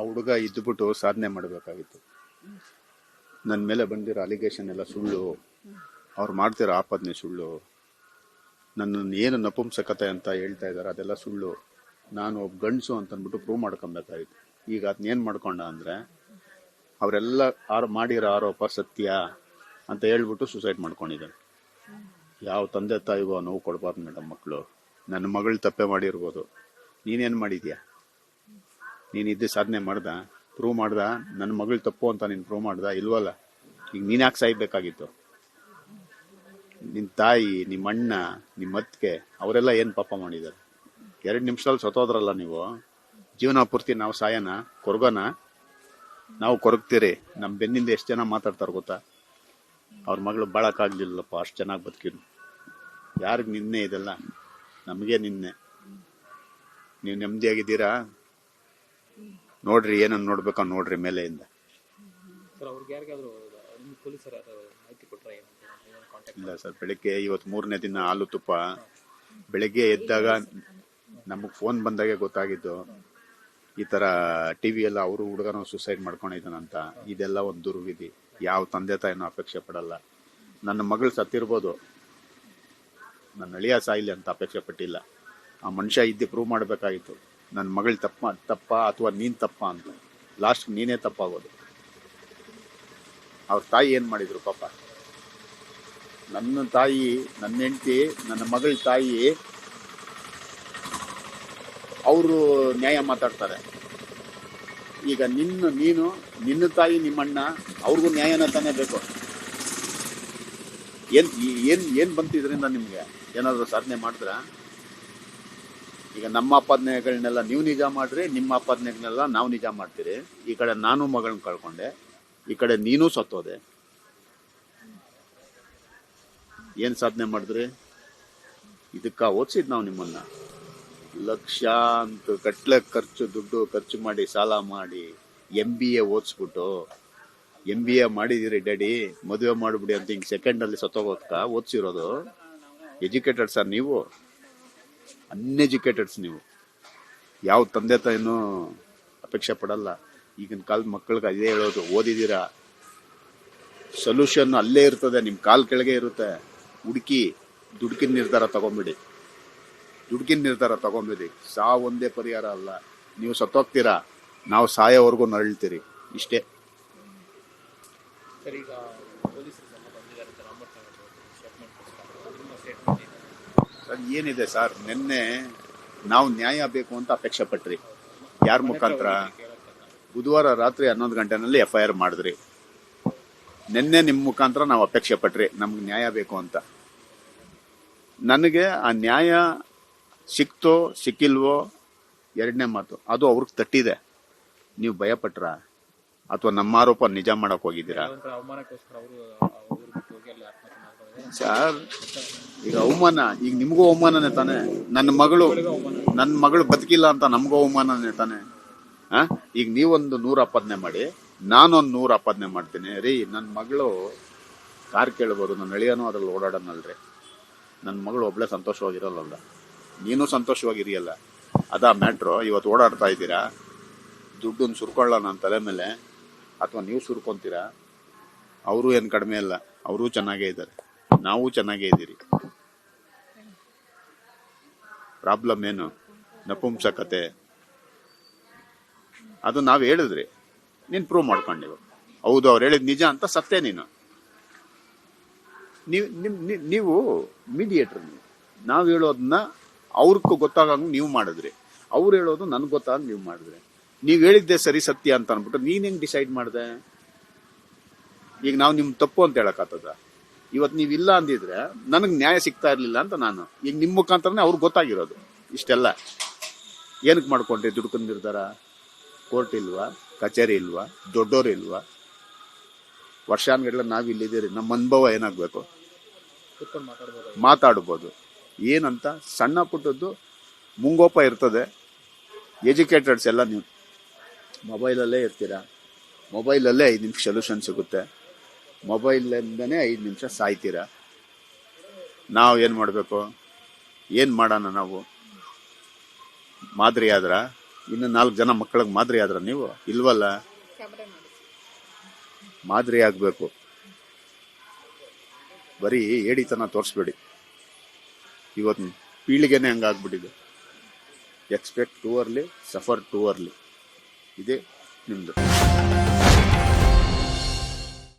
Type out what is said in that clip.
ಆ ಹುಡುಗ ಇದ್ಬಿಟ್ಟು ಸಾಧನೆ ಮಾಡಬೇಕಾಗಿತ್ತು. ನನ್ನ ಮೇಲೆ ಬಂದಿರೋ ಅಲಿಗೇಷನ್ ಎಲ್ಲ ಸುಳ್ಳು, ಅವ್ರು ಮಾಡ್ತಿರೋ ಆಪಾದನೆ ಸುಳ್ಳು, ನನ್ನನ್ನು ಏನು ನಪುಂಸಕತೆ ಅಂತ ಹೇಳ್ತಾ ಇದ್ದಾರೆ ಅದೆಲ್ಲ ಸುಳ್ಳು, ನಾನು ಒಬ್ಬ ಗಂಡಸು ಅಂತಂದ್ಬಿಟ್ಟು ಪ್ರೂವ್ ಮಾಡ್ಕೊಬೇಕಾಗಿತ್ತು. ಈಗ ಅದನ್ನೇನು ಮಾಡ್ಕೊಂಡ ಅಂದರೆ ಅವರೆಲ್ಲ ಮಾಡಿರೋ ಆರೋಪ ಸತ್ಯ ಅಂತ ಹೇಳ್ಬಿಟ್ಟು ಸುಸೈಡ್ ಮಾಡ್ಕೊಂಡಿದ್ದಾರೆ. ಯಾವ ತಂದೆ ತಾಯಿಗೂ ನೋವು ಕೊಡಬಾರ್ದು ಮೇಡಮ್. ಮಕ್ಕಳು ನನ್ನ ಮಗಳು ತಪ್ಪೆ ಮಾಡಿರ್ಬೋದು, ನೀನೇನು ಮಾಡಿದ್ಯಾ? ನೀನು ಇದ್ದು ಸಾಧನೆ ಮಾಡ್ದ, ಪ್ರೂವ್ ಮಾಡ್ದ, ನನ್ನ ಮಗಳು ತಪ್ಪು ಅಂತ ನೀನು ಪ್ರೂವ್ ಮಾಡ್ದ? ಇಲ್ವಲ್ಲ. ಈಗ ನೀನು ಯಾಕೆ ಸಾಯ್ಬೇಕಾಗಿತ್ತು? ನಿನ್ನ ತಾಯಿ, ನಿಮ್ಮ ಅಣ್ಣ, ನಿಮ್ಮ ಅತ್ತಿಗೆ ಅವರೆಲ್ಲ ಏನು ಪಾಪ ಮಾಡಿದ್ದಾರೆ? 2 ನಿಮಿಷದಲ್ಲಿ ಸತ್ತೋದ್ರಲ್ಲ ನೀವು. ಜೀವನ ಪೂರ್ತಿ ನಾವು ಸಾಯನ ಕೊರಗೋನ? ನಾವು ಕೊರಗ್ತೀರಿ. ನಮ್ಮ ಬೆನ್ನಿಂದ ಎಷ್ಟು ಜನ ಮಾತಾಡ್ತಾರೆ ಗೊತ್ತಾ? ಅವ್ರ ಮಗಳು ಬಾಳಕ್ಕಾಗ್ಲಿಲ್ಲಪ್ಪ, ಅಷ್ಟು ಚೆನ್ನಾಗಿ ಬದುಕಿದ್ರು. ಯಾರಿಗೆ ನಿನ್ನೆ ಇದೆಲ್ಲ? ನಮಗೆ ನಿನ್ನೆ. ನೀವು ನೆಮ್ಮದಿಯಾಗಿದ್ದೀರಾ? ನೋಡ್ರಿ, ಏನನ್ನು ನೋಡ್ಬೇಕೋ ನೋಡ್ರಿ ಮೇಲೆಯಿಂದ. ಇಲ್ಲ ಸರ್, ಬೆಳಿಗ್ಗೆ ಇವತ್ತು 3ನೇ ದಿನ ಹಾಲು ತುಪ್ಪ. ಬೆಳಿಗ್ಗೆ ಎದ್ದಾಗ ನಮಗೆ ಫೋನ್ ಬಂದಾಗೆ ಗೊತ್ತಾಗಿದ್ದು ಈ ಥರ ಟಿವಿ ಎಲ್ಲ ಅವರು ಹುಡುಗನ ಸುಸೈಡ್ ಮಾಡ್ಕೊಂಡಿದ್ದಾನಂತ. ಇದೆಲ್ಲ ಒಂದು ದುರ್ವಿಧಿ. ಯಾವ ತಂದೆ ತಾಯಿನೂ ಅಪೇಕ್ಷೆ ಪಡಲ್ಲ. ನನ್ನ ಮಗಳು ಸತ್ತಿರ್ಬೋದು, ನನ್ನ ಅಳಿಯ ಸಾಯಿಲಿ ಅಂತ ಅಪೇಕ್ಷೆ ಪಟ್ಟಿಲ್ಲ. ಆ ಮನುಷ್ಯ ಇದ್ದು ಪ್ರೂವ್ ಮಾಡಬೇಕಾಗಿತ್ತು ನನ್ನ ಮಗಳು ತಪ್ಪ ಅಥವಾ ನೀನು ತಪ್ಪ ಅಂತ. ಲಾಸ್ಟ್ ನೀನೇ ತಪ್ಪಾಗೋದು. ಅವ್ರ ತಾಯಿ ಏನು ಮಾಡಿದ್ರು ಪಾಪ? ನನ್ನ ತಾಯಿ, ನನ್ನ ಹೆಂಡತಿ, ನನ್ನ ಮಗಳ ತಾಯಿ ಅವರು ನ್ಯಾಯ ಮಾತಾಡ್ತಾರೆ. ಈಗ ನಿನ್ನ ತಾಯಿ, ನಿಮ್ಮಣ್ಣ ಅವ್ರಿಗೂ ನ್ಯಾಯನ ತಾನೇ ಬೇಕು. ಏನ್ ಬಂತು ಇದರಿಂದ? ನಿಮ್ಗೆ ಏನಾದ್ರು ಸಾಧನೆ ಮಾಡಿದ್ರ? ಈಗ ನಮ್ಮ ಆಪಾದನೆಗಳನ್ನೆಲ್ಲ ನೀವು ನಿಜ ಮಾಡ್ರಿ, ನಿಮ್ಮ ಆಪಾದನೆಗಳನ್ನೆಲ್ಲ ನಾವು ನಿಜ ಮಾಡ್ತೀರಿ. ಈ ಕಡೆ ನಾನು ಮಗಳನ್ನ ಕಳ್ಕೊಂಡೆ, ಈ ಕಡೆ ನೀನು ಸತ್ತೋದೆ. ಏನ್ ಸಾಧನೆ ಮಾಡಿದ್ರಿ? ಇದಕ್ಕ ಓದಿಸಿದ್ ನಾವು ನಿಮ್ಮನ್ನ. ಲಕ್ಷಾಂತರ ಗಟ್ಲೆ ದುಡ್ಡು ಖರ್ಚು ಮಾಡಿ, ಸಾಲ ಮಾಡಿ MBA ಓದಿಸ್ಬಿಟ್ಟು, MBA ಮಾಡಿದಿರಿ ಡ್ಯಾಡಿ, ಮದುವೆ ಮಾಡ್ಬಿಡಿ ಅಂತ ಹಿಂಗ್ ಸೆಕೆಂಡಲ್ಲಿ ಸತ್ತೋಗೋದ್ಕ ಓದಿಸಿರೋದು? ಎಜುಕೇಟೆಡ್ ಸರ್ ನೀವು, ಅನ್ಎಜುಕೇಟೆಡ್ಸ್ ನೀವು. ಯಾವ ತಂದೆ ತಾಯಿನೂ ಅಪೇಕ್ಷೆ ಪಡಲ್ಲ. ಈಗಿನ ಕಾಲದ ಮಕ್ಕಳಿಗೆ ಅದೇ ಹೇಳೋದು, ಓದಿದ್ದೀರಾ, ಸೊಲ್ಯೂಷನ್ ಅಲ್ಲೇ ಇರ್ತದೆ, ನಿಮ್ಮ ಕಾಲ್ ಕೆಳಗೆ ಇರುತ್ತೆ. ಹುಡುಕಿ ದುಡ್ಕಿನ ನಿರ್ಧಾರ ತಗೊಂಬಿಡಿ. ಸಾವು ಒಂದೇ ಪರಿಹಾರ ಅಲ್ಲ. ನೀವು ಸತ್ತೋಗ್ತೀರಾ, ನಾವು ಸಾಯೋವರೆಗೂ ನರಳ್ತೀರಿ. ಇಷ್ಟೇ. ಸರ್ ಏನಿದೆ ಸರ್, ನಿನ್ನೆ ನಾವು ನ್ಯಾಯ ಬೇಕು ಅಂತ ಅಪೇಕ್ಷೆ ಪಟ್ರಿ. ಯಾರ ಮುಖಾಂತರ? ಬುಧವಾರ ರಾತ್ರಿ 11 ಗಂಟೆನಲ್ಲಿ FIR ಮಾಡಿದ್ರಿ. ನಿನ್ನೆ ನಿಮ್ಮ ಮುಖಾಂತರ ನಾವು ಅಪೇಕ್ಷೆ ಪಟ್ರಿ, ನಮ್ಗೆ ನ್ಯಾಯ ಬೇಕು ಅಂತ. ನನಗೆ ಆ ನ್ಯಾಯ ಸಿಕ್ತೋ ಸಿಕ್ಕಿಲ್ವೋ ಎರಡನೇ ಮಾತು. ಅದು ಅವ್ರಿಗೆ ತಟ್ಟಿದೆ. ನೀವು ಭಯಪಟ್ರ ಅಥವಾ ನಮ್ಮ ಆರೋಪ ನಿಜ ಮಾಡಕ್ ಹೋಗಿದ್ದೀರಾ? ಸರ್ ಈಗ ಅವಮಾನ, ಈಗ ನಿಮಗೂ ಅವಮಾನನೇ ತಾನೆ. ನನ್ನ ಮಗಳು ಬದುಕಿಲ್ಲ ಅಂತ ನಮಗೂ ಅವಮಾನನೇ ತಾನೆ. ಈಗ ನೀವೊಂದು 100 ಆಪಾದನೆ ಮಾಡಿ, ನಾನೊಂದು 100 ಆಪಾದನೆ ಮಾಡ್ತೀನಿ. ರೀ, ನನ್ನ ಮಗಳು ಕಾರ್ ಕೇಳ್ಬೋದು, ನನ್ನ ಅಳಿಯನೂ ಅದ್ರಲ್ಲಿ ಓಡಾಡೋನಲ್ರಿ. ನನ್ನ ಮಗಳು ಒಬ್ಳೆ ಸಂತೋಷವಾಗಿರಲ್ಲ, ನೀನು ಸಂತೋಷವಾಗಿರಿಯಲ್ಲ. ಅದಾ ಮ್ಯಾಟ್ರು. ಇವತ್ತು ಓಡಾಡ್ತಾ ಇದ್ದೀರಾ, ದುಡ್ಡನ್ನು ಸುರ್ಕೊಳ್ಳ ನನ್ನ ತಲೆ ಮೇಲೆ, ಅಥವಾ ನೀವು ಸುರ್ಕೊಂತೀರಾ? ಅವರು ಏನು ಕಡಿಮೆ ಇಲ್ಲ, ಅವರೂ ಚೆನ್ನಾಗೇ ಇದ್ದಾರೆ, ನಾವು ಚೆನ್ನಾಗೇ ಇದ್ದೀರಿ. ಪ್ರಾಬ್ಲಮ್ ಏನು? ನಪುಂಸಕತೆ. ಅದು ನಾವು ಹೇಳಿದ್ರಿ, ನೀನು ಪ್ರೂವ್ ಮಾಡ್ಕೊಂಡಿವು. ಹೌದು, ಅವ್ರು ಹೇಳಿದ್ ನಿಜ ಅಂತ ಸತ್ತೇ ನೀನು. ನೀವು ಮೀಡಿಯೇಟರ್. ನಾವು ಹೇಳೋದನ್ನ ಅವ್ರಿಗೂ ಗೊತ್ತಾಗಂಗ್ ನೀವು ಮಾಡಿದ್ರಿ, ಅವ್ರು ಹೇಳೋದು ನನ್ಗೆ ಗೊತ್ತಾಗ ನೀವು ಮಾಡಿದ್ರಿ. ನೀವು ಹೇಳಿದ್ದೆ ಸರಿ ಸತ್ಯ ಅಂತ ಅನ್ಬಿಟ್ಟು ನೀನ್ ಹೆಂಗ್ ಡಿಸೈಡ್ ಮಾಡಿದೆ? ಈಗ ನಾವು ನಿಮ್ ತಪ್ಪು ಅಂತ ಹೇಳಕ್ಕಾಗ್ತದ? ಇವತ್ತು ನೀವಿಲ್ಲ ಅಂದಿದ್ರೆ ನನಗೆ ನ್ಯಾಯ ಸಿಗ್ತಾ ಇರ್ಲಿಲ್ಲ ಅಂತ ನಾನು. ಈಗ ನಿಮ್ಮ ಮುಖಾಂತರನೇ ಅವ್ರಿಗೆ ಗೊತ್ತಾಗಿರೋದು. ಇಷ್ಟೆಲ್ಲ ಏನಕ್ಕೆ ಮಾಡ್ಕೊಂಡ್ರಿ? ದುಡ್ಕೊಂಡ್ ನಿರ್ಧಾರ. ಕೋರ್ಟ್ ಇಲ್ವಾ? ಕಚೇರಿ ಇಲ್ವಾ? ದೊಡ್ಡೋರು ಇಲ್ವಾ? ವರ್ಷಾನ್ಗಟ್ಲೆ ನಾವ್ ಇಲ್ಲಿದ್ದೀರಿ. ನಮ್ಮ ಅನುಭವ ಏನಾಗ್ಬೇಕು? ಮಾತಾಡ್ಬೋದು. ಏನಂತ ಸಣ್ಣ ಪುಟ್ಟದ್ದು ಮುಂಗೋಪ ಇರ್ತದೆ. ಎಜುಕೇಟೆಡ್ಸ್ ಎಲ್ಲ ನೀವು ಮೊಬೈಲಲ್ಲೇ ಇರ್ತೀರಾ. ಮೊಬೈಲಲ್ಲೇ 5 ನಿಮಿಷ ಸೊಲ್ಯೂಷನ್ ಸಿಗುತ್ತೆ. ಮೊಬೈಲಿಂದನೇ 5 ನಿಮಿಷ ಸಾಯ್ತೀರಾ. ನಾವು ಏನು ಮಾಡಬೇಕು? ಏನು ಮಾಡೋಣ? ನಾವು ಮಾದರಿ ಆದ್ರ ಇನ್ನು 4 ಜನ ಮಕ್ಕಳಿಗೆ ಮಾದರಿ ಆದ್ರ ನೀವು ಇಲ್ವಲ್ಲ. ಮಾದರಿ ಆಗ್ಬೇಕು, ಬರೀ ಏಡಿತನ ತೋರಿಸ್ಬೇಡಿ. ಇವತ್ತು ಪೀಳಿಗೆನೆ ಹಂಗಾಗ್ಬಿಟ್ಟಿದೆ. Expect too early, suffer too early. ಇದೇ ನಿಮ್ದು.